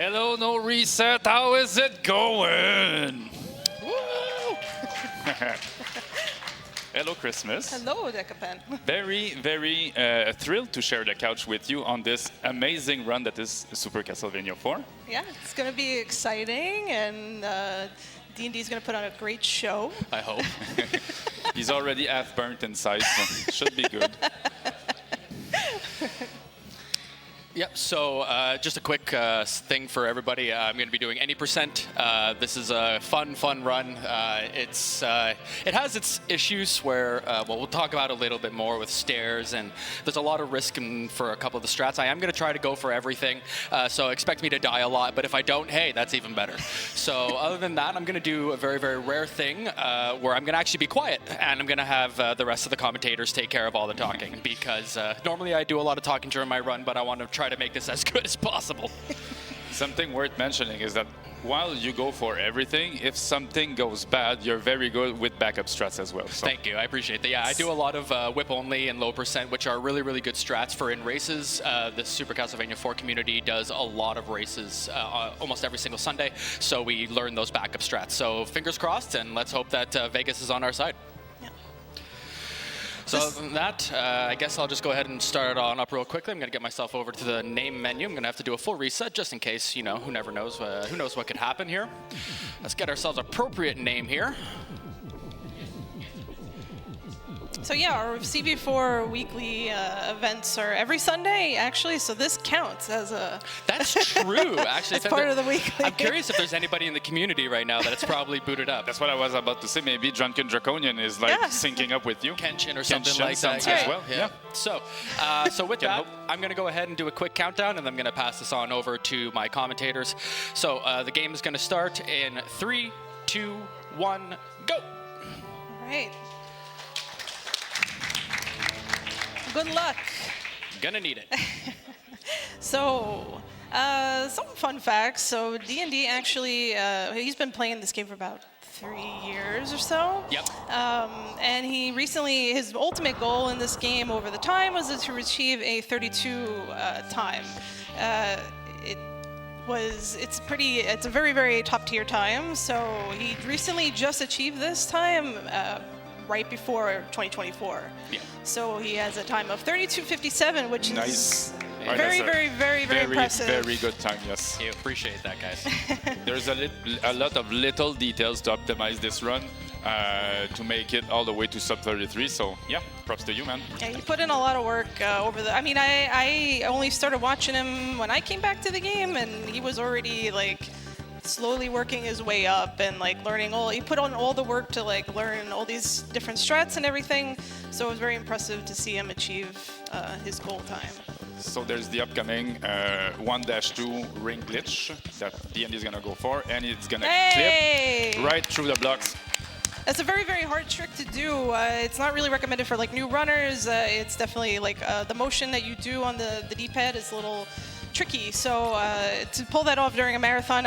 Hello, NoReset. How is it going? Woo! Hello, Christmas. Hello, Decapen. Very, very thrilled to share the couch with you on this amazing run that is Super Castlevania 4. Yeah, it's going to be exciting, and D&D is going to put on a great show. I hope. He's already half burnt inside, so it should be good. Yep, so just a quick thing for everybody. I'm going to be doing any percent. This is a fun run. It has its issues where, well, we'll talk about a little bit more with stairs, and there's a lot of risk for a couple of the strats. I am going to try to go for everything, so expect me to die a lot, but if I don't, hey, that's even better. So other than that, I'm going to do a very, very rare thing where I'm going to actually be quiet, and I'm going to have the rest of the commentators take care of all the talking, because normally I do a lot of talking during my run, but I want to try to make this as good as possible. Something worth mentioning is that while you go for everything, if something goes bad, you're very good with backup strats as well. So. Thank you, I appreciate that. Yeah, I do a lot of whip only and low percent, which are really, really good strats for in races. The Super Castlevania 4 community does a lot of races almost every single Sunday, so we learn those backup strats. So fingers crossed, and let's hope that Vegas is on our side. So other than that, I guess I'll just go ahead and start on up real quickly. I'm going to get myself over to the name menu. I'm going to have to do a full reset just in case, you know, who knows what could happen here. Let's get ourselves an appropriate name here. So yeah, our CB4 weekly events are every Sunday, actually, so this counts as a... That's true, actually. It's part of the weekly. I'm curious if there's anybody in the community right now that it's probably booted up. That's what I was about to say. Maybe Drunken Draconian is like syncing up with you. Kenshin or something like that. As well. Yeah. So with that, I'm going to go ahead and do a quick countdown, and then I'm going to pass this on over to my commentators. So the game is going to start in 3, 2, 1, go. All right. Good luck. Gonna need it. So, some fun facts. So, D&D actually, he's been playing this game for about 3 years or so. Yep. And he recently, his ultimate goal in this game over the time was to achieve a 32 time. It's a very, very top tier time. So he recently just achieved this time right before 2024. Yeah. So he has a time of 32:57, which is very, very, very, very impressive. Very good time, yes. Yeah, appreciate that, guys. There's a lot of little details to optimize this run to make it all the way to sub 33. So yeah, props to you, man. Yeah, he put in a lot of work over the. I mean, I only started watching him when I came back to the game, and he was already like slowly working his way up and like learning he put on all the work to like learn all these different strats and everything. So it was very impressive to see him achieve his goal time. So there's the upcoming 1-2 ring glitch that D&D is gonna go for, and it's gonna clip right through the blocks. That's a very, very hard trick to do. It's not really recommended for like new runners. It's definitely like the motion that you do on the D-pad is a little tricky, so to pull that off during a marathon,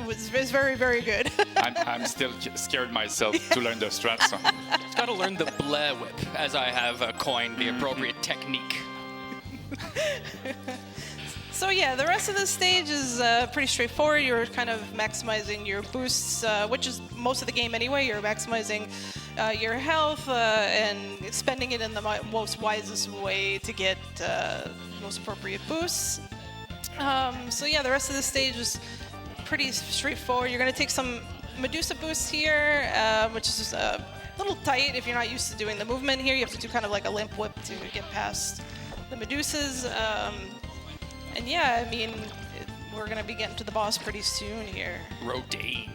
was very, very good. I'm still scared myself to learn the strats. So. Just got to learn the bleh whip, as I have coined the appropriate technique. So yeah, the rest of the stage is pretty straightforward. You're kind of maximizing your boosts, which is most of the game anyway. You're maximizing your health and spending it in the most wisest way to get most appropriate boosts. So yeah, the rest of the stage is pretty straightforward. You're going to take some Medusa boosts here, which is just a little tight if you're not used to doing the movement here. You have to do kind of like a limp whip to get past the Medusas. And yeah, I mean, we're going to be getting to the boss pretty soon here. Rodane.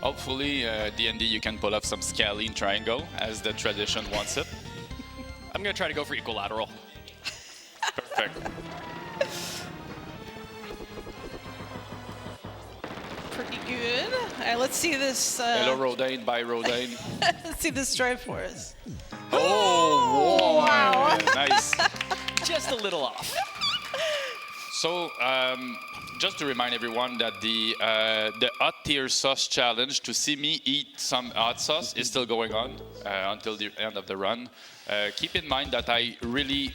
Hopefully, D&D, you can pull off some scalene triangle as the tradition wants it. I'm going to try to go for equilateral. Perfect. Pretty good. All right, let's see this. Hello, Rodane. Bye, Rodane. Let's see this try for us. Oh, wow. Nice. Just a little off. So, just to remind everyone that the hot tier sauce challenge to see me eat some hot sauce is still going on until the end of the run. Keep in mind that I really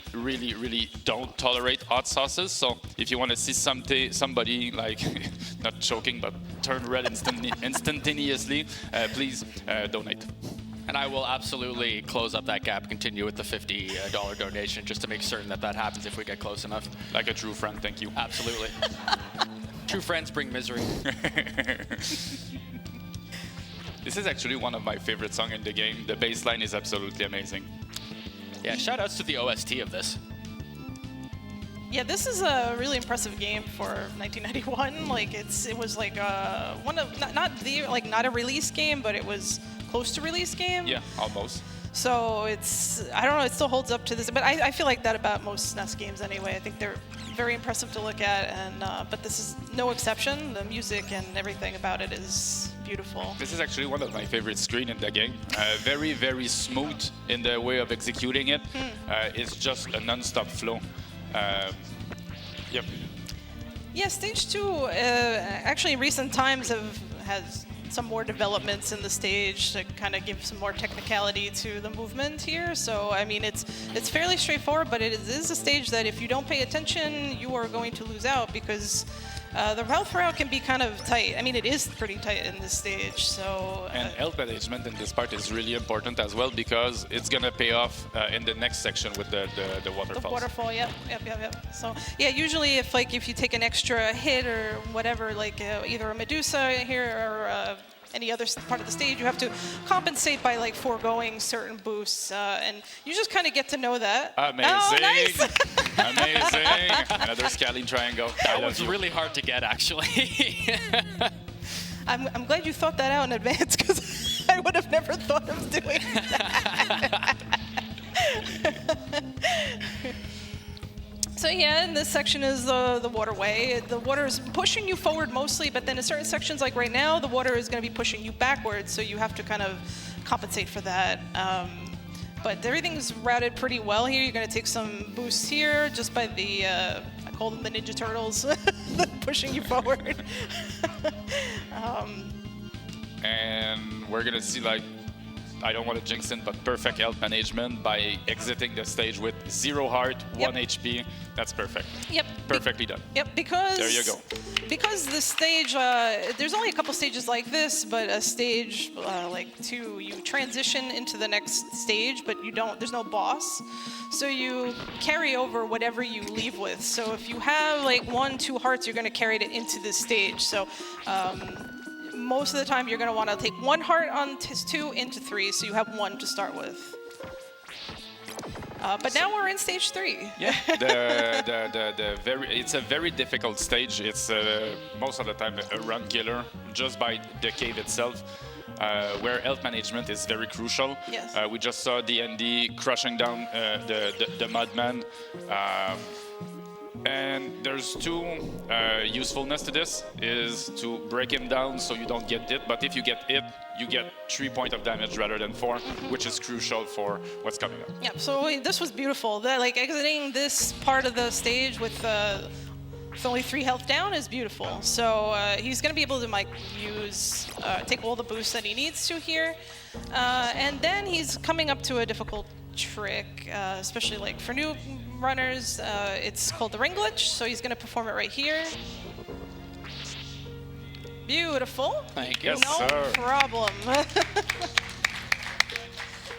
don't tolerate hot sauces. So if you want to see somebody like not choking but turn red instantaneously, please donate. And I will absolutely close up that gap, continue with the $50 donation, just to make certain that that happens if we get close enough. Like a true friend, thank you. Absolutely. True friends bring misery. This is actually one of my favorite songs in the game. The bass line is absolutely amazing. Yeah, shout outs to the OST of this. Yeah, this is a really impressive game for 1991. Like it was like one of not a release game, but it was close to release game. Yeah, almost. So I don't know, it still holds up to this, but I feel like that about most SNES games anyway. I think they're very impressive to look at, and but this is no exception. The music and everything about it is beautiful. This is actually one of my favorite screens in the game. Very smooth in the way of executing it. It's just a non-stop flow. Yep. Yeah, Stage 2 actually in recent times has some more developments in the stage to kind of give some more technicality to the movement here. So I mean, it's fairly straightforward, but it is a stage that if you don't pay attention, you are going to lose out because the health route can be kind of tight. I mean, it is pretty tight in this stage. So and health management in this part is really important as well because it's gonna pay off in the next section with the waterfalls. The waterfall, yep. So yeah, usually if you take an extra hit or whatever, like either a Medusa here or any other part of the stage, you have to compensate by like foregoing certain boosts, and you just kind of get to know that. Amazing! Oh, nice. Amazing! Another scaling triangle. That was really hard to get, actually. I'm glad you thought that out in advance because I would have never thought of doing that. So yeah, and this section is the waterway. The water is pushing you forward mostly, but then in certain sections, like right now, the water is going to be pushing you backwards, so you have to kind of compensate for that. But everything's routed pretty well here. You're going to take some boosts here just by the, I call them the Ninja Turtles, pushing you forward. And we're going to see like, I don't want to jinx it, but perfect health management by exiting the stage with 0 heart, 1 HP. That's perfect. Yep. Perfectly done. Yep, because there you go. Because this stage, there's only a couple stages like this, but a stage like 2, you transition into the next stage, but there's no boss. So you carry over whatever you leave with. So if you have like 1, 2 hearts, you're going to carry it into this stage. So most of the time, you're going to want to take 1 heart on 2 into 3, so you have 1 to start with. But now we're in stage 3. Yeah, it's a very difficult stage. It's most of the time a run killer just by the cave itself, where health management is very crucial. Yes. We just saw DnD crushing down the Mudman. And there's 2 usefulness to this, is to break him down so you don't get hit, but if you get hit, you get 3 points of damage rather than 4, which is crucial for what's coming up. Yeah, so this was beautiful. Like exiting this part of the stage with only 3 health down is beautiful. So he's going to be able to take all the boosts that he needs to here. And then he's coming up to a difficult trick, especially like for new runners. It's called the ring glitch, so he's going to perform it right here. Beautiful. Thank you. Yes, no sir. problem.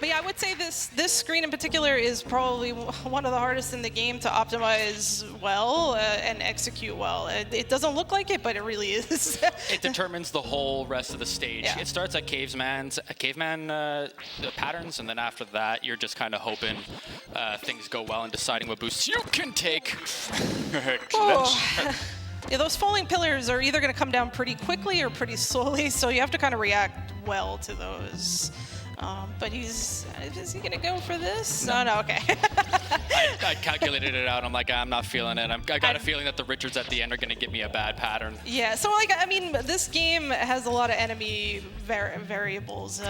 But yeah, I would say this screen in particular is probably one of the hardest in the game to optimize well and execute well. It doesn't look like it, but it really is. It determines the whole rest of the stage. Yeah. It starts at caveman patterns, and then after that, you're just kind of hoping things go well and deciding what boosts you can take. Oh. Yeah, those falling pillars are either going to come down pretty quickly or pretty slowly, so you have to kind of react well to those. But is he going to go for this? No, okay. I calculated it out. I'm like, I'm not feeling it. I got a feeling that the Richards at the end are going to give me a bad pattern. Yeah, so like, I mean, this game has a lot of enemy variables.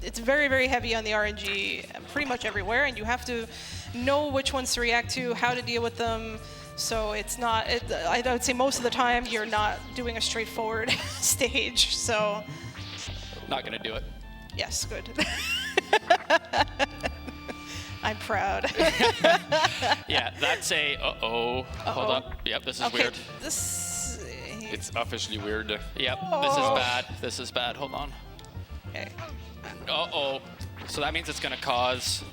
It's very, very heavy on the RNG pretty much everywhere, and you have to know which ones to react to, how to deal with them. So it's not, I would say most of the time you're not doing a straightforward stage, so. Not gonna do it. Yes, good. I'm proud. Yeah, that's a, hold up. Yep, this is Okay, weird. this. It's officially weird. Yep, this is bad. This is bad. Hold on. Okay. So that means it's gonna cause.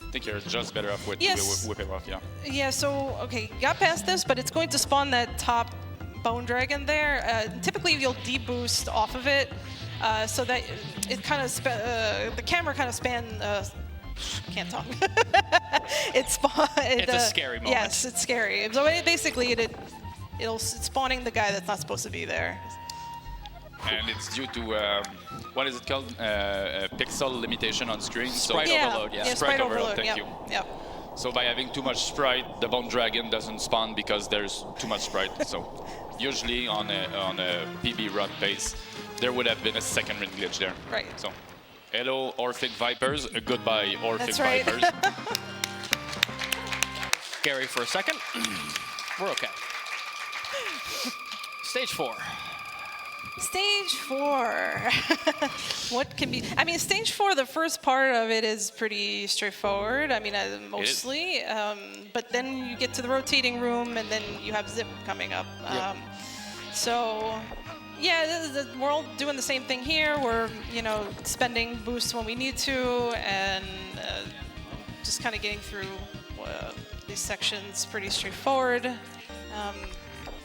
I think you're just better off with Yes. whip him off, yeah. Yeah, so, okay, got past this, but it's going to spawn that top bone dragon there. Typically, you'll deboost off of it, so that it kind of, the camera kind of can't talk. It's a scary moment. Yes, it's scary. So basically, it's spawning the guy that's not supposed to be there. And it's due to, what is it called? Pixel limitation on screen. Sprite overload, yeah. Sprite overload, thank yep, you. Yep. So by having too much sprite, the bone dragon doesn't spawn because there's too much sprite. So usually on a PB run pace, there would have been a second ring glitch there. Right. So hello Orphic Vipers, goodbye Orphic That's right. Vipers. Scary for a second. We're okay. Stage 4. Stage 4. What can be? I mean, stage 4. The first part of it is pretty straightforward. I mean, mostly. But then you get to the rotating room, and then you have Zip coming up. Yep. So, yeah, we're all doing the same thing here. We're spending boosts when we need to, and just kind of getting through these sections. Pretty straightforward.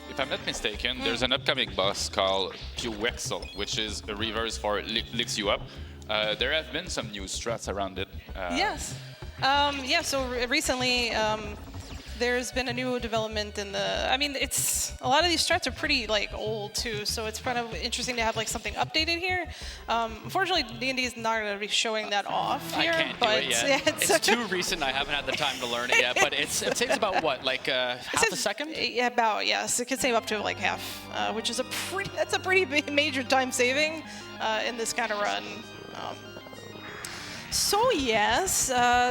If I'm not mistaken, there's an upcoming boss called Pewexel, which is a reverse for Licks You Up. There have been some new strats around it. Yes. Yeah, so recently there's been a new development in the... I mean, it's... A lot of these strats are pretty, old, too, so it's kind of interesting to have, something updated here. Unfortunately, D&D is not going to be showing that off here. I can't do but it yet. Yeah, it's too recent. I haven't had the time to learn it yet, but it takes about, what, half a second? Yeah, about, yes. It can save up to, half, which is that's a pretty big, major time saving in this kind of run. So yes,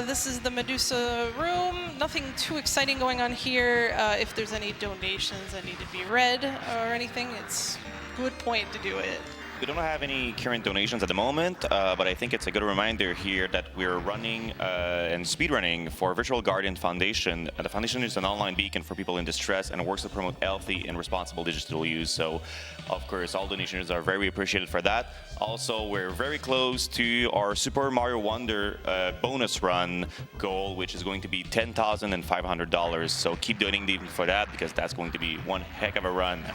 this is the Medusa room. Nothing too exciting going on here. If there's any donations that need to be read or anything, it's a good point to do it. We don't have any current donations at the moment, but I think it's a good reminder here that we're running and speedrunning for Virtual Guardian Foundation. The foundation is an online beacon for people in distress and works to promote healthy and responsible digital use. So, of course, all donations are very appreciated for that. Also, we're very close to our Super Mario Wonder bonus run goal, which is going to be $10,500. So keep donating for that, because that's going to be one heck of a run.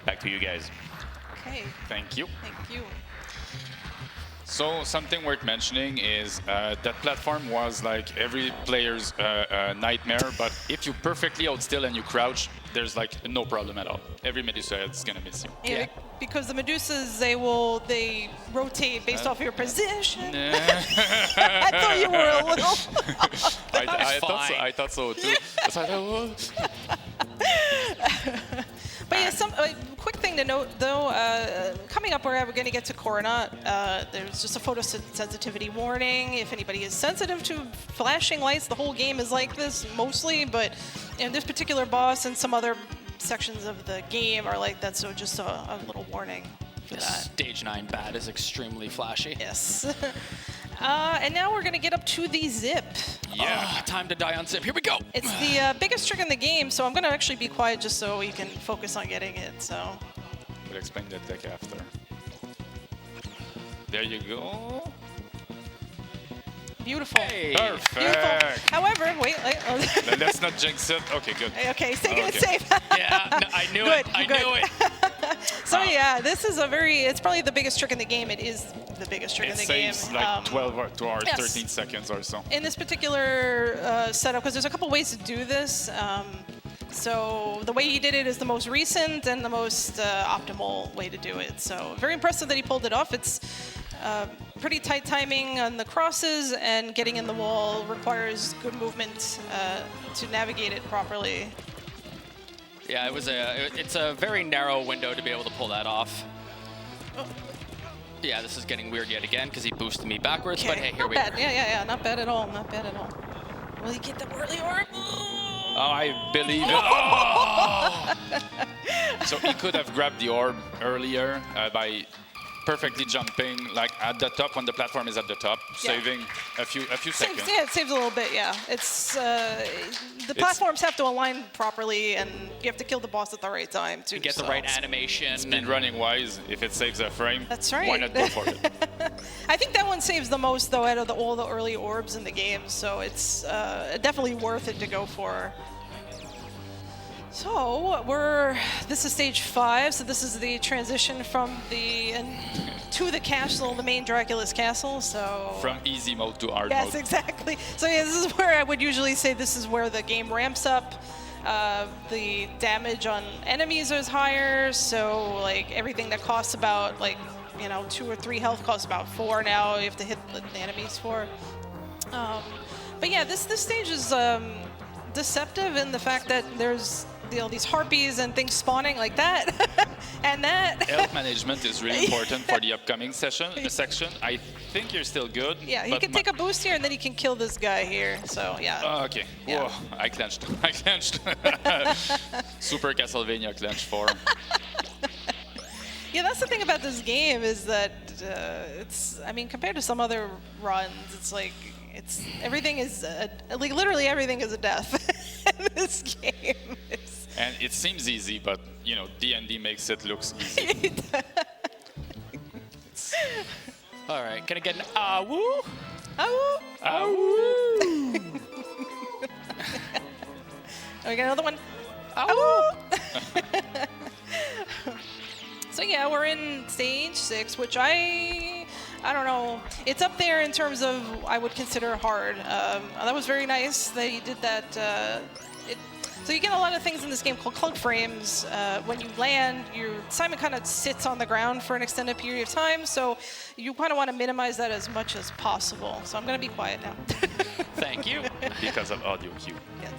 Back to you guys. Okay. Thank you. Thank you. So something worth mentioning is that platform was like every player's nightmare, but if you perfectly hold still and you crouch, there's no problem at all. Every Medusa is gonna miss you. Yeah, because the Medusas, they rotate based off your position. I thought you were a little... I thought so too. But yeah, quick thing to note, though, coming up we're going to get to Coronat. There's just a photosensitivity warning. If anybody is sensitive to flashing lights, the whole game is like this, mostly, but in this particular boss and some other sections of the game are like that, so just a little warning for that. Stage 9 bad is extremely flashy. Yes. And now we're going to get up to the Zip. Yeah, time to die on Zip. Here we go. It's the biggest trick in the game, so I'm going to actually be quiet just so you can focus on getting it. So We'll explain that deck after. There you go. beautiful. Hey. Perfect. Beautiful. However, wait. Let's not jinx it. Okay, good. Okay, stay good, Okay. safe. Yeah, no, I knew Good, it. I good. knew it. So yeah, this is it's probably the biggest trick in the game. It is the biggest trick It in the game. saves like 12 hours, yes. 13 seconds or so. In this particular setup, because there's a couple ways to do this. So the way he did it is the most recent and the most optimal way to do it. So very impressive that he pulled it off. It's pretty tight timing on the crosses, and getting in the wall requires good movement to navigate it properly. Yeah, it's a very narrow window to be able to pull that off. Oh. Yeah, this is getting weird yet again because he boosted me backwards, but hey, here not we bad. are. Yeah, not bad at all. Not bad at all. Will he get the whirly orb? Oh, I believe it. Oh! So he could have grabbed the orb earlier by perfectly jumping like at the top when the platform is at the top, saving a few seconds. Yeah, it saves a little bit. Yeah, it's the platforms have to align properly, and you have to kill the boss at the right time too. Get the right animation. Speedrunning wise, if it saves a frame, that's right. Why not go for it? I think that one saves the most though out of all the early orbs in the game, so it's definitely worth it to go for. So this is stage 5, so this is the transition from to the castle, the main Dracula's castle. So from easy mode to hard mode. Yes, exactly. So yeah, this is where I would usually say this is where the game ramps up. The damage on enemies is higher, so like everything that costs about 2 or 3 health costs about 4 now. You have to hit the enemies for. But yeah, this stage is deceptive in the fact that there's these harpies and things spawning like that and that. Health management is really important for the upcoming section. I think you're still good. Yeah, he can take a boost here and then he can kill this guy here. So yeah. Oh, okay. Yeah. Whoa, I clenched. Super Castlevania clench 4. Yeah, that's the thing about this game is that compared to some other runs, it's like everything is literally everything is a death in this game. And it seems easy, but D&D makes it look easy. All right, can I get an ah-woo? Ah-woo! Ah-woo! We got another one. Ah-woo! So yeah, we're in stage 6, which I don't know. It's up there in terms of I would consider hard. That was very nice that he did that. So you get a lot of things in this game called clunk frames. When you land, Simon kind of sits on the ground for an extended period of time, so you kind of want to minimize that as much as possible. So I'm going to be quiet now. Thank you. Because of audio cue. Yes.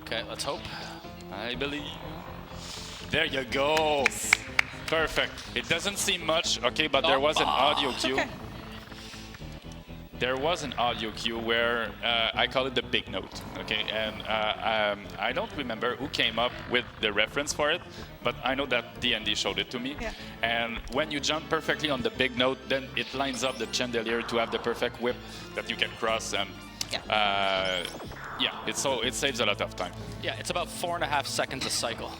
Okay, let's hope. I believe. There you go. Perfect. It doesn't seem much, okay, but there was an audio cue. Okay. There was an audio cue where I call it the big note, okay? And I don't remember who came up with the reference for it, but I know that D&D showed it to me. Yeah. And when you jump perfectly on the big note, then it lines up the chandelier to have the perfect whip that you can cross. And it saves a lot of time. Yeah, it's about 4.5 seconds a cycle.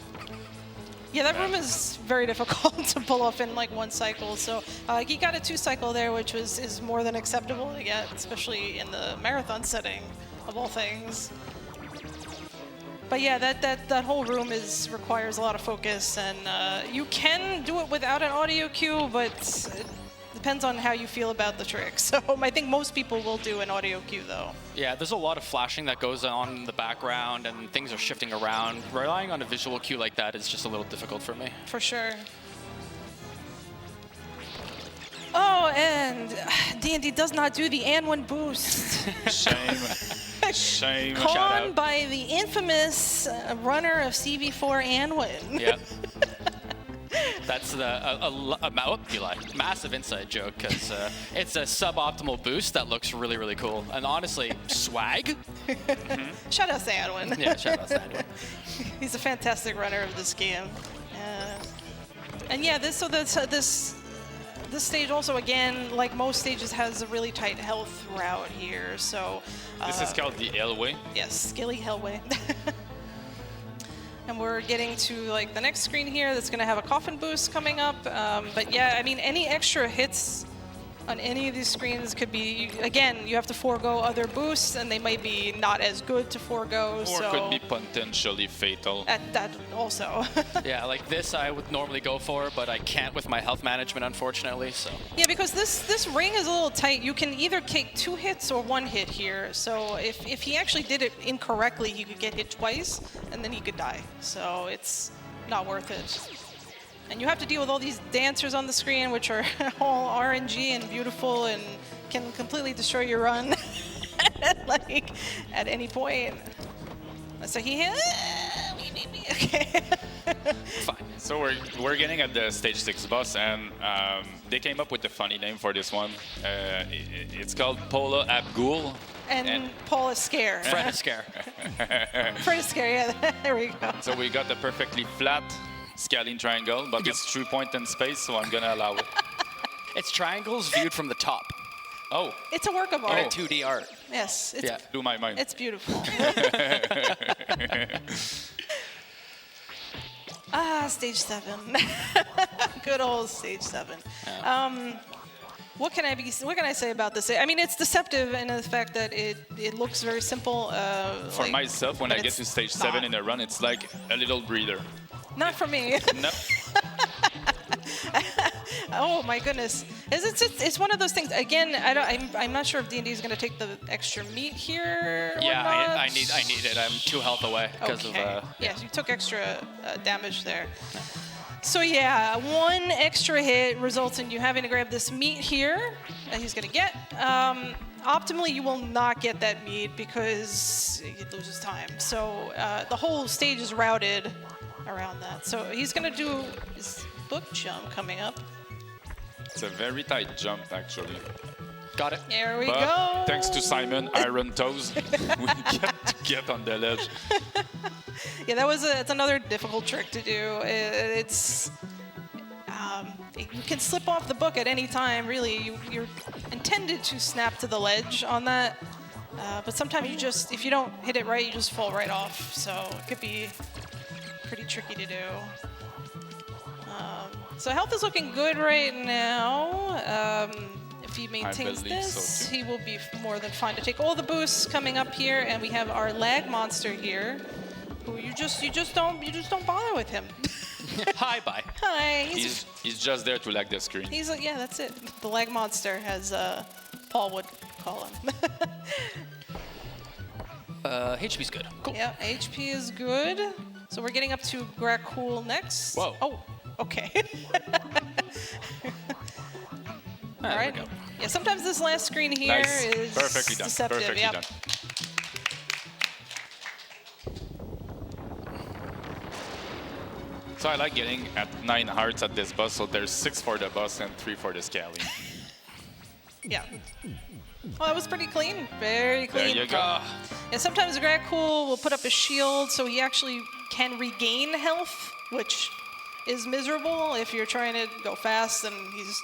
Yeah, that room is very difficult to pull off in like one cycle. So he got a 2 cycle there, which is more than acceptable to get, especially in the marathon setting of all things. But yeah, that whole room requires a lot of focus, and you can do it without an audio cue, but it depends on how you feel about the trick. So I think most people will do an audio cue though. Yeah, there's a lot of flashing that goes on in the background and things are shifting around. Relying on a visual cue like that is just a little difficult for me. For sure. Oh, and D&D does not do the N1 boost. Shame. Shame. Conned by the infamous runner of CV4 Anwin. Yep. That's massive inside joke, because it's a suboptimal boost that looks really, really cool. And honestly, swag. Shout out to Anwin. Yeah, shout out to Anwin. He's a fantastic runner of this game. And yeah, this stage also, again, like most stages, has a really tight health route here. So this is called the Hellway. Yes, Skilly Hellway. And we're getting to like the next screen here that's going to have a coffin boost coming up. But yeah, I mean, any extra hits on any of these screens could be, again, you have to forego other boosts, and they might be not as good to forego. Or could be potentially fatal. That also. Yeah, like this I would normally go for, but I can't with my health management, unfortunately. So. Yeah, because this ring is a little tight. You can either take 2 hits or 1 hit here. So if he actually did it incorrectly, he could get hit twice, and then he could die. So it's not worth it. And you have to deal with all these dancers on the screen, which are all RNG and beautiful and can completely destroy your run like at any point. So he hit. Okay. Fine. So we're getting at the stage 6 boss, and they came up with a funny name for this one. It's called Pola Abgul. And Paul is scared. Fred is scare. Fred is scared, yeah. There we go. So we got a perfectly flat scaling triangle, but it's through point and space, so I'm gonna allow it. It's triangles viewed from the top. Oh, It's a work of Or art. 2D art. Yes, it's, Yeah. blew my mind. it's beautiful. Stage 7. Good old stage 7. What can I say about this? I mean, it's deceptive in the fact that it looks very simple. For like, myself, when but I get it's to stage not. 7 in a run, it's like a little breather. Not for me. No. Oh my goodness! It's one of those things. Again, I'm not sure if D&D is going to take the extra meat here. Or Yeah, not. I need it. I'm 2 health away because Okay. of. Yes, you took extra damage there. So yeah, 1 extra hit results in you having to grab this meat here that he's going to get. Optimally, you will not get that meat because it loses time. So the whole stage is routed around that. So he's going to do his book jump coming up. It's a very tight jump, actually. Got it. There we But go. thanks to Simon, Iron Toes, we get on the ledge. Yeah, it's another difficult trick to do. It's you can slip off the book at any time. Really, you're intended to snap to the ledge on that, but sometimes if you don't hit it right, you just fall right off. So it could be pretty tricky to do. So health is looking good right now. If he maintains believe so, this, too. he will be more than fine to take all the boosts coming up here, and we have our lag monster here, who you just don't bother with him. Hi, bye. Hi, He's just there to lag the screen. yeah, that's it. The lag monster, as Paul would call him. HP's good. Cool. Yeah, HP is good. So we're getting up to Grakul next. Whoa. Oh, okay. All There right. we go. Yeah, sometimes this last screen here Nice. is Perfectly done. deceptive. Perfectly Yep. done. So I like getting at 9 hearts at this boss, so there's 6 for the boss and 3 for the scaling. Yeah. Well, that was pretty clean. Very There clean. you go. And sometimes Grakul will put up a shield so he actually can regain health, which is miserable if you're trying to go fast and he's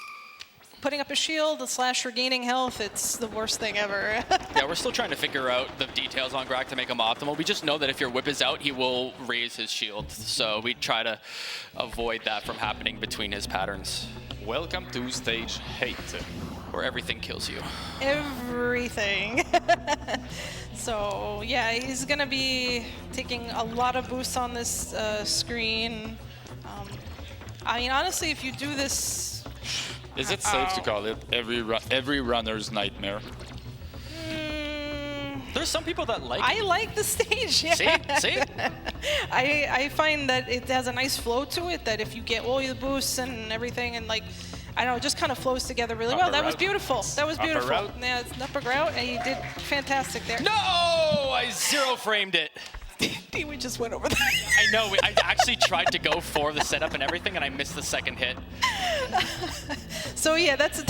putting up a shield / regaining health. It's the worst thing ever. Yeah, we're still trying to figure out the details on Grak to make him optimal. We just know that if your whip is out, he will raise his shield. So we try to avoid that from happening between his patterns, Welcome to stage 8. where everything kills you. Everything. So yeah, he's gonna be taking a lot of boosts on this screen. I mean, honestly, if you do this, Is it safe to call it every runner's nightmare? There's some people that like I like the stage. Yeah. See? I find that it has a nice flow to it. That if you get all your boosts and everything, and like, I don't know, it just kind of flows together really well. Upper That was route. beautiful. That was Upper beautiful. route. Yeah, it's an upper route, and you did fantastic there. No! I 0 framed it. We just went over that. I know. I actually tried to go for the setup and everything, and I missed the second hit. So yeah, that's a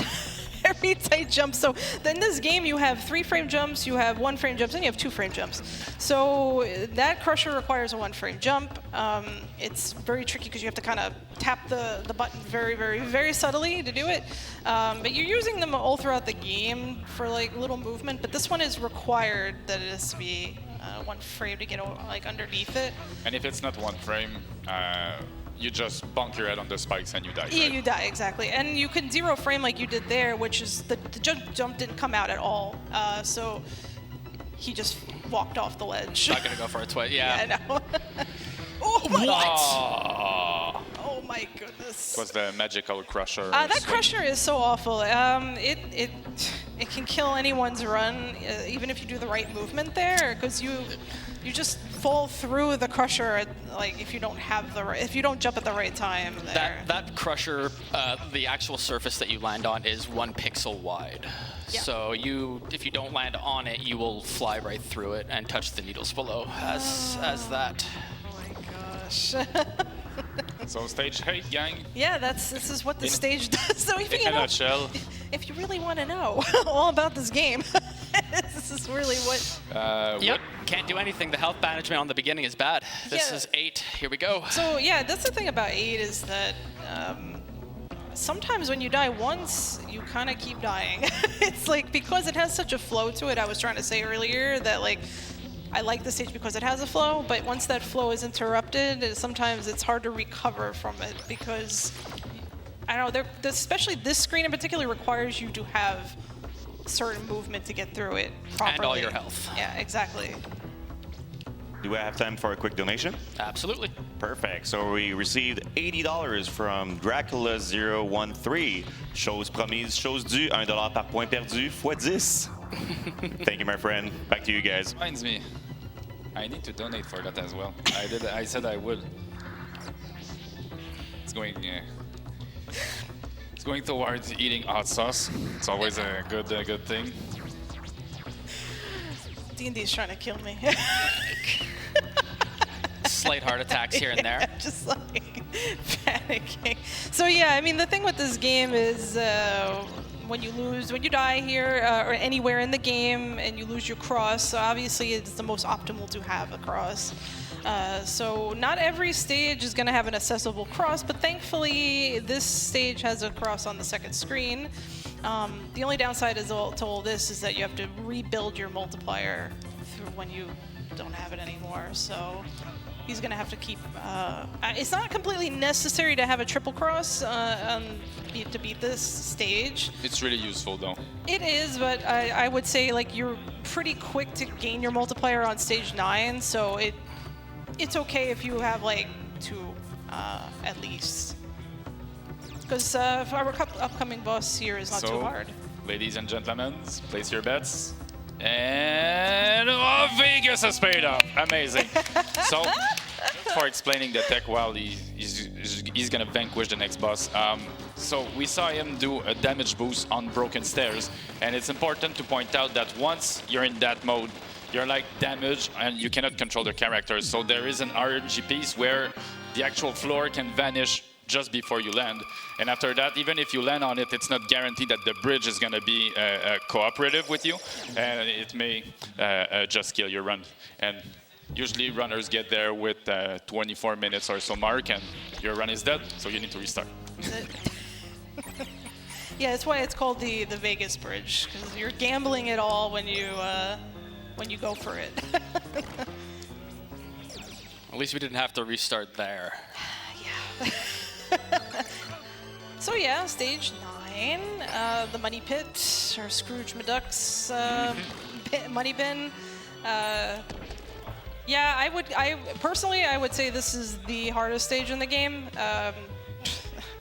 very tight jump. So in this game, you have 3-frame jumps, you have 1-frame jumps, and you have 2-frame jumps. So that crusher requires a 1-frame jump. It's very tricky because you have to kind of tap the button very, very, very subtly to do it. But you're using them all throughout the game for like little movement. But this one is required that it has to be 1 frame to get like underneath it. And if it's not 1 frame, you just bonk your head on the spikes and you die. Yeah, right? you die, exactly. And you can 0 frame like you did there, which is the jump didn't come out at all. So he just walked off the ledge. Not gonna go for it twice. Yeah, Yeah. I know. Oh my! Oh, Oh my goodness. it was the magical crusher. That swing. crusher is so awful. It can kill anyone's run, even if you do the right movement there, because you just fall through the crusher like if you don't jump at the right time there. That crusher, the actual surface that you land on is 1 pixel wide. Yeah. So if you don't land on it, you will fly right through it and touch the needles below as that. Oh my gosh. So stage 8, gang. Yeah, this is what the stage does. So if In you a know, nutshell. if you really want to know all about this game, this is really what. Yep, can't do anything. The health management on the beginning is bad. This Yeah. is 8. Here we go. So yeah, that's the thing about 8 is that sometimes when you die once, you kind of keep dying. It's like because it has such a flow to it. I was trying to say earlier that like I like the stage because it has a flow, but once that flow is interrupted, sometimes it's hard to recover from it because I don't know. Especially this screen in particular requires you to have certain movement to get through it properly. And all your health. Yeah, exactly. Do I have time for a quick donation? Absolutely. Perfect. So we received $80 from Dracula013. Chose promise, chose due, $1 par point perdu, x 10. Thank you, my friend. Back to you guys. Reminds me, I need to donate for that as well. I said I would. It's going. It's going towards eating hot sauce. It's always a good thing. D&D's trying to kill me. Slight heart attacks here and there. Just like panicking. So yeah, I mean the thing with this game is when you die here or anywhere in the game and you lose your cross, obviously it's the most optimal to have a cross. So not every stage is going to have an accessible cross, but thankfully this stage has a cross on the second screen. The only downside to all this is that you have to rebuild your multiplier when you don't have it anymore. So he's going to have to keep... it's not completely necessary to have a triple cross to beat this stage. It's really useful though. It is, but I would say like you're pretty quick to gain your multiplier on stage 9, so it's okay if you have like 2 at least. Because our upcoming boss here is not too hard. Ladies and gentlemen, place your bets. And Vegas has paid off. Amazing. So, for explaining the tech while he's gonna vanquish the next boss. So we saw him do a damage boost on broken stairs, and it's important to point out that once you're in that mode, you're like damaged and you cannot control the characters. So there is an RNG piece where the actual floor can vanish just before you land. And after that, even if you land on it, it's not guaranteed that the bridge is going to be cooperative with you, and it may just kill your run. And usually runners get there with 24 minutes or so mark, and your run is dead, so you need to restart. Yeah, that's why it's called the Vegas Bridge, because you're gambling it all when you go for it. At least we didn't have to restart there. Yeah. So yeah, stage 9, the money pit, or Scrooge McDuck's money bin. Yeah, I personally would say this is the hardest stage in the game,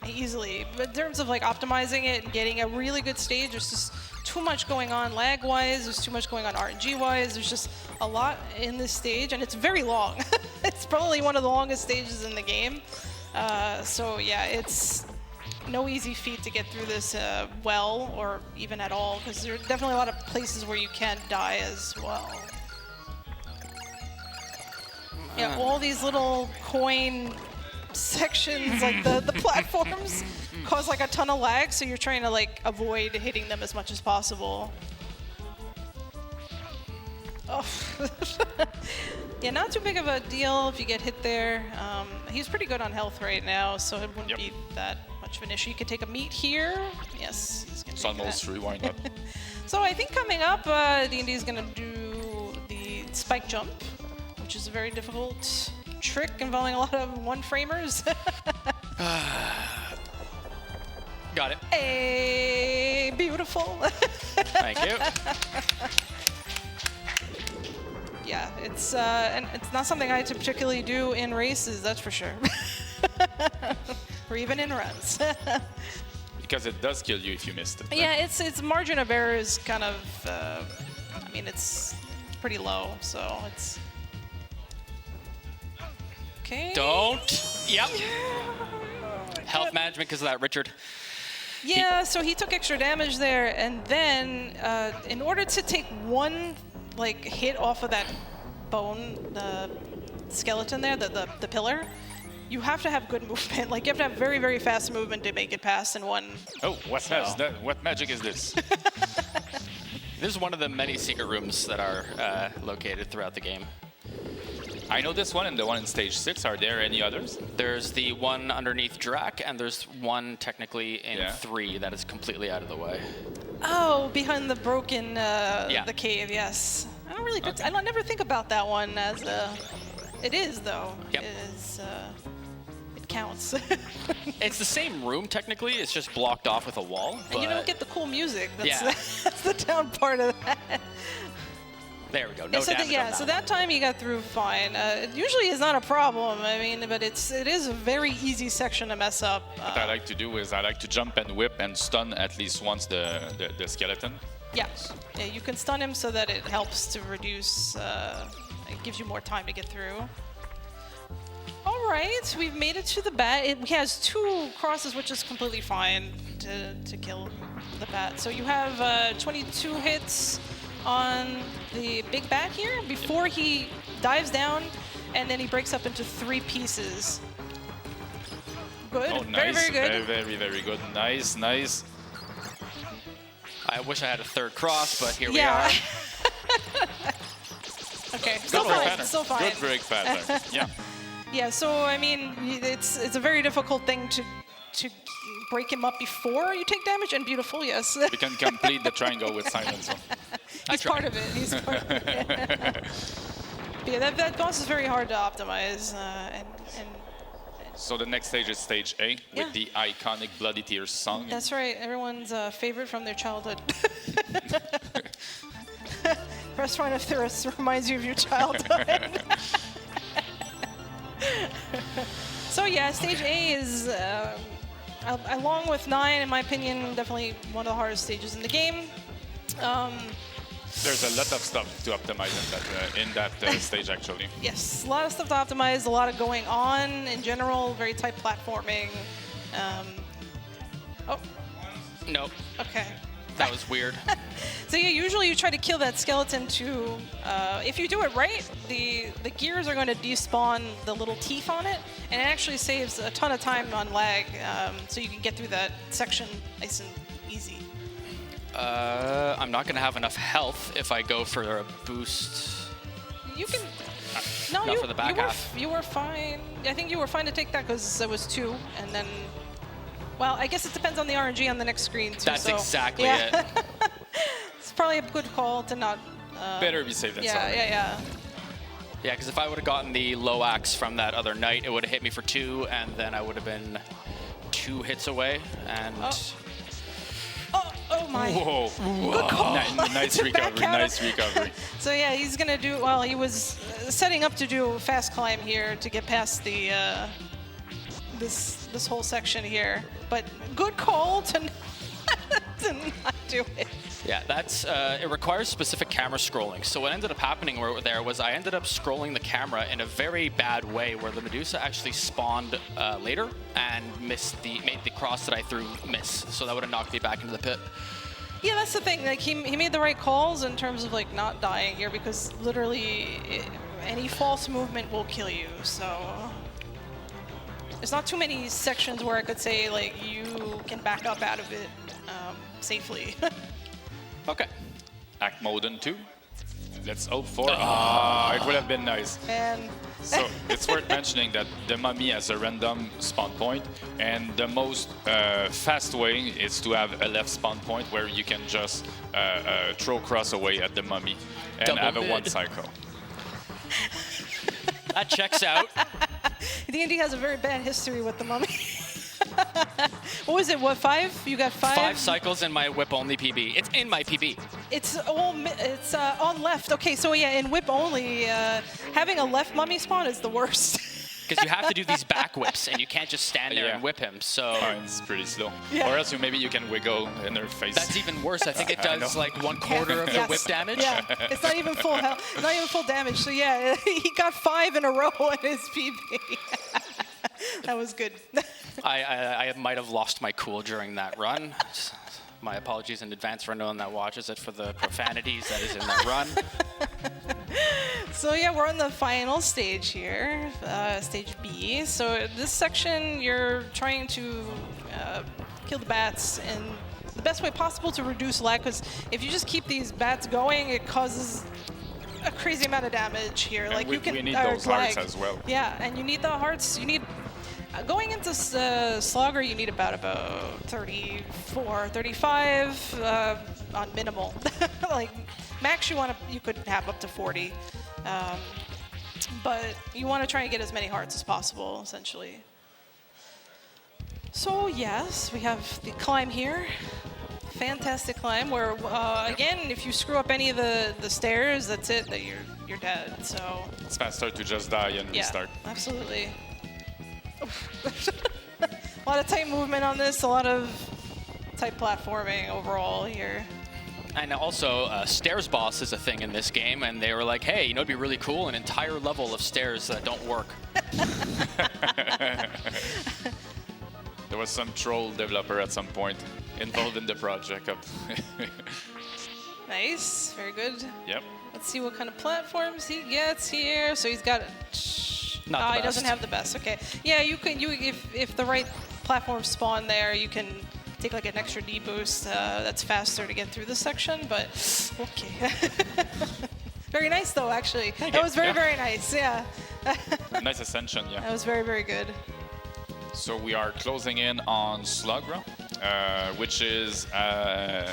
easily. But in terms of like optimizing it and getting a really good stage, there's just too much going on lag-wise. There's too much going on RNG-wise. There's just a lot in this stage, and it's very long. It's probably one of the longest stages in the game. So yeah, it's no easy feat to get through this well, or even at all, because there are definitely a lot of places where you can die as well. Yeah, all these little coin sections, like the platforms, cause like a ton of lag, so you're trying to like avoid hitting them as much as possible. Oh. Yeah, not too big of a deal if you get hit there. He's pretty good on health right now, so it wouldn't be that much of an issue. You could take a meat here. Yes, he's gonna It's take almost that. free, why not? So I think coming up, D&D is gonna do the spike jump, which is a very difficult trick involving a lot of one-framers. Got it. Hey, beautiful. Thank you. Yeah, it's and it's not something I particularly do in races, that's for sure. Or even in runs. Because it does kill you if you missed it. Right? Yeah, its margin of error is kind of, I mean, it's pretty low, so it's... Okay. Don't. Yep. Health management because of that, Richard. Yeah, so he took extra damage there, and then in order to take one like hit off of that bone, the skeleton there, the pillar, you have to have good movement. Like, you have to have very, very fast movement to make it past in one. Oh, what magic is this? This is one of the many secret rooms that are located throughout the game. I know this one and the one in stage 6. Are there any others? There's the one underneath Drac, and there's one technically in Yeah. 3 that is completely out of the way. Oh, behind the broken, the cave, yes. I don't really, I don't never think about that one as it is, though. Yep. It is, it counts. It's the same room technically, it's just blocked off with a wall. And But you don't get the cool music. That's, Yeah. that's the down part of that. there we go, no so damage on that so one. that time you got through fine. It usually is not a problem. I mean, but it is a very easy section to mess up. What I like to do is I like to jump and whip and stun at least once the skeleton. Yeah, you can stun him so that it helps to reduce. It gives you more time to get through. All right, we've made it to the bat. It has 2 crosses, which is completely fine to kill the bat. So you have 22 hits on the big bat here before he dives down, and then he breaks up into 3 pieces. Good, Oh, very, nice. very good. Very, very good. Nice, nice. I wish I had a 3rd cross, but here we Yeah. are. Okay, still Good break fine, pattern. still fine. Good break pattern. Yeah. Yeah, so I mean, it's a very difficult thing to break him up before you take damage, and beautiful, yes. We can complete the triangle with silence. He's part of it. He's part of it. But yeah, that boss is very hard to optimize, and So the next stage is stage A Yeah. with the iconic Bloody Tears song. that's right. Everyone's favorite from their childhood. Restaurant of Thirst reminds you of your childhood. So yeah, stage A is, along with 9, in my opinion, definitely one of the hardest stages in the game. There's a lot of stuff to optimize in that stage, actually. Yes, a lot of stuff to optimize, a lot of going on in general, very tight platforming. Oh, Nope, okay. that was weird. So yeah, usually you try to kill that skeleton to, if you do it right, the gears are going to despawn the little teeth on it, and it actually saves a ton of time on lag, so you can get through that section nice and easy. I'm not going to have enough health if I go for a boost. You can. No, Not for the back half. You were fine. I think you were fine to take that because it was 2, and then. Well, I guess it depends on the RNG on the next screen too. That's so, exactly yeah. it. It's probably a good call to not. Better be safe than Yeah, sorry. yeah. Yeah, because if I would have gotten the low axe from that other knight, it would have hit me for 2, and then I would have been 2 hits away, and... Oh my. Whoa. Good call. Nice To recovery, back out. nice recovery. So yeah, he's gonna do. Well, he was setting up to do a fast climb here to get past the this whole section here. But good call to to not do it. Yeah, that's it requires specific camera scrolling. So what ended up happening there was I ended up scrolling the camera in a very bad way, where the Medusa actually spawned later and made the cross that I threw miss. So that would have knocked me back into the pit. Yeah, that's the thing. Like he made the right calls in terms of like not dying here, because literally any false movement will kill you. So there's not too many sections where I could say like you can back up out of it safely. Okay. Act mode in 2. Let's hope for. It would have been nice. And So it's worth mentioning that the mummy has a random spawn point, and the most fast way is to have a left spawn point where you can just throw cross away at the mummy and Double have a mid. 1 cycle. That checks out. D&D has a very bad history with the mummy. What was it? What, 5? You got 5? 5 cycles in my whip only PB. It's in my PB. It's on left. Okay, so yeah, in whip only, having a left mummy spawn is the worst. Because you have to do these back whips, and you can't just stand there Yeah. and whip him. So It's pretty slow. Yeah. Or else maybe you can wiggle in her face. that's even worse. I think it does know. like 1/4 of the Yes. whip damage. Yeah, it's not even full health, not even full damage. So yeah, he got 5 in a row in his PB. That was good. I might have lost my cool during that run. My apologies in advance for anyone that watches it for the profanities that is in that run. So yeah, we're on the final stage here, stage B. So this section, you're trying to kill the bats in the best way possible to reduce lag, because if you just keep these bats going, it causes a crazy amount of damage here. And like we need those hearts as well. Yeah, and you need the hearts. You need going into Slogger, you need about 34, 35 on minimal. Like max, you could have up to 40, but you want to try and get as many hearts as possible, essentially. So yes, we have the climb here. Fantastic climb where, again, if you screw up any of the stairs, that's it, that you're dead. So It's faster to just die and yeah, restart. absolutely. A lot of tight movement on this, a lot of tight platforming overall here. And also, stairs boss is a thing in this game, and they were like, hey, you know, it'd be really cool, an entire level of stairs that don't work. There was some troll developer at some point involved in the project. Nice, very good. Yep. Let's see what kind of platforms he gets here. So he's got. Not the He doesn't best. have the best. Okay. Yeah, you can. If the right platforms spawn there, you can take like an extra D boost. That's faster to get through this section. But okay. Very nice though, actually. That was very very nice. Yeah. Nice ascension, yeah. That was very very good. So we are closing in on Slugra, which is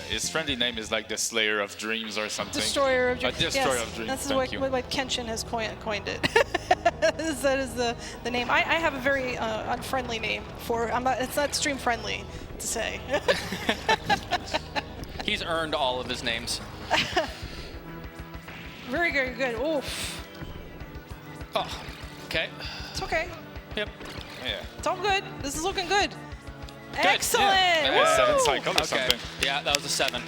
his friendly name is like the Slayer of Dreams or something. Destroyer of Dreams. Destroyer Yes, of Dreams. That's Thank you. what Kenshin has coined it. That is the name. I have a very unfriendly name for. It's not stream friendly to say. He's earned all of his names. Very very good. Oof. Oh, okay. It's okay. Yep. Yeah. It's all good. This is looking good. Excellent. Yeah. Maybe a 7 Woo! cycle or Okay. something. Yeah, that was a 7.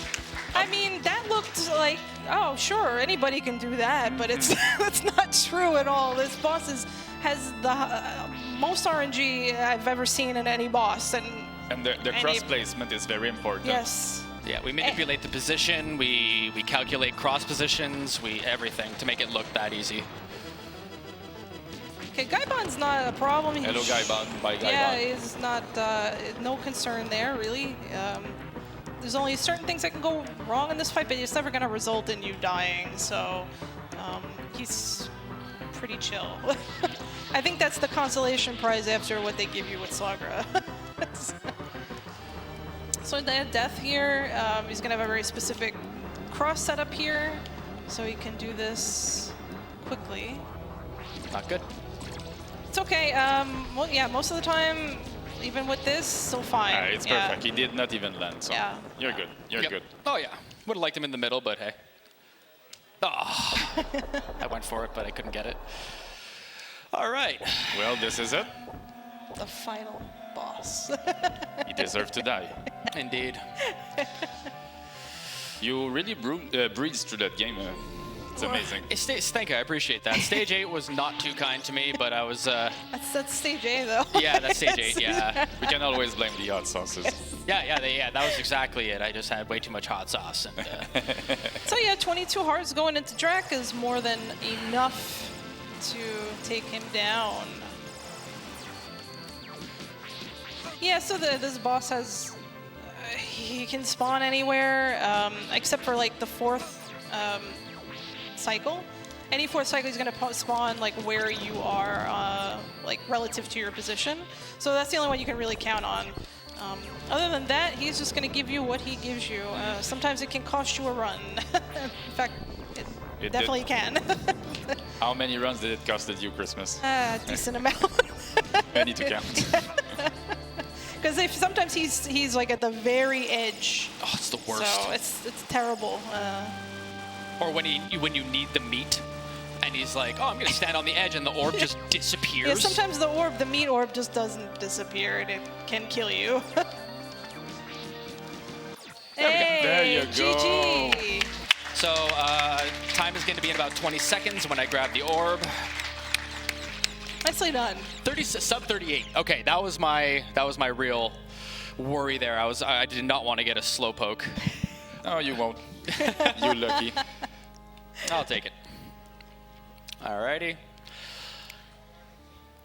I mean, that looked like, oh, sure, anybody can do that, but it's that's not true at all. This boss has the most RNG I've ever seen in any boss, and The cross placement is very important. yes. Yeah, we manipulate the position, we calculate cross positions, everything to make it look that easy. Okay, Gaibon's not a problem. Hello, Gaibon. Bye, Gaibon. Yeah, it's not, no concern there, really. There's only certain things that can go wrong in this fight, but it's never going to result in you dying, so he's pretty chill. I think that's the consolation prize after what they give you with Slagra. So the death here, he's going to have a very specific cross setup here, so he can do this quickly. Not good. It's okay. Well, yeah, most of the time, even with this, still fine. It's Yeah. perfect. He did not even land, so Yeah. you're good. You're Yep. good. Oh yeah, would have liked him in the middle, but hey. Oh, I went for it, but I couldn't get it. All right. Well, this is it. The final boss. He deserved to die. Indeed. You really breezed through that game. It's amazing. Thank you, I appreciate that. Stage 8 was not too kind to me, but I was, That's stage A, though. yeah, that's stage 8, yeah. We can always blame the hot sauces. Yeah, that was exactly it. I just had way too much hot sauce. And, So yeah, 22 hearts going into Drac is more than enough to take him down. Yeah, so this boss has... he can spawn anywhere, except for like the 4th cycle. Any 4th cycle is going to spawn like where you are, like relative to your position. So that's the only one you can really count on. Other than that, he's just going to give you what he gives you. Sometimes it can cost you a run. In fact, it definitely can. How many runs did it cost you, Christmas? Decent amount. I need to count. Because sometimes he's like at the very edge. oh, it's the worst. So it's terrible. Or when you need the meat, and he's like, oh, I'm going to stand on the edge, and the orb just disappears. Yeah, sometimes the meat orb just doesn't disappear, and it can kill you. Hey, There you go. GG. So time is going to be in about 20 seconds when I grab the orb. Nicely done. Sub 38. Okay, that was my real worry there. I did not want to get a slowpoke. No, you won't. You're lucky. I'll take it. Alrighty.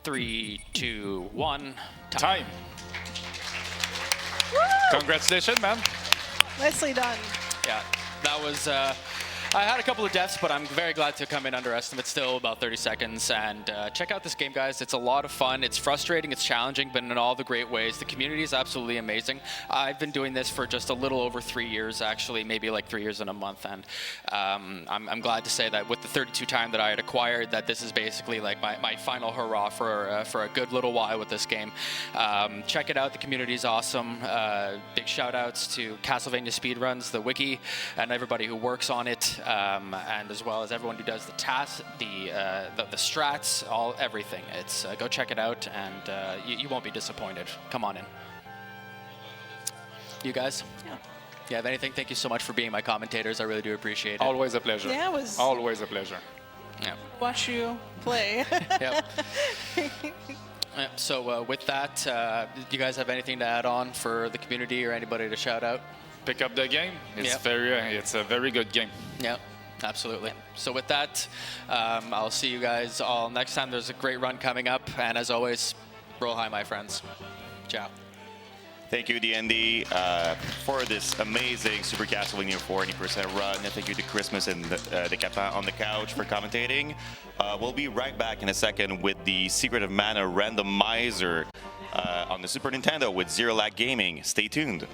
3, 2, 1. Time. Congratulations, man. Nicely done. Yeah, that was. I had a couple of deaths, but I'm very glad to come in under estimate still, about 30 seconds. And check out this game, guys. It's a lot of fun. It's frustrating, it's challenging, but in all the great ways. The community is absolutely amazing. I've been doing this for just a little over 3 years, actually, maybe like 3 years and a month. And I'm glad to say that with the 32 time that I had acquired, that this is basically like my final hurrah for a good little while with this game. Check it out. The community is awesome. Big shout outs to Castlevania Speedruns, the wiki, and everybody who works on it. And as well as everyone who does the tasks, the strats, everything. It's go check it out, and you won't be disappointed. Come on in. You guys? Yeah. You have anything? Thank you so much for being my commentators. I really do appreciate it. Always a pleasure. Yeah, it was. Always a pleasure. Yeah. Watch you play. Yep. So with that, do you guys have anything to add on for the community or anybody to shout out? Pick up the game. It's a very good game. Yeah, absolutely. So with that, I'll see you guys all next time. There's a great run coming up, and as always, roll high, my friends. Ciao. Thank you, DnD, for this amazing Super Castlevania 40% run. And thank you to Christmas and the Captain on the couch for commentating. We'll be right back in a second with the Secret of Mana randomizer on the Super Nintendo with Zero Lag Gaming. Stay tuned.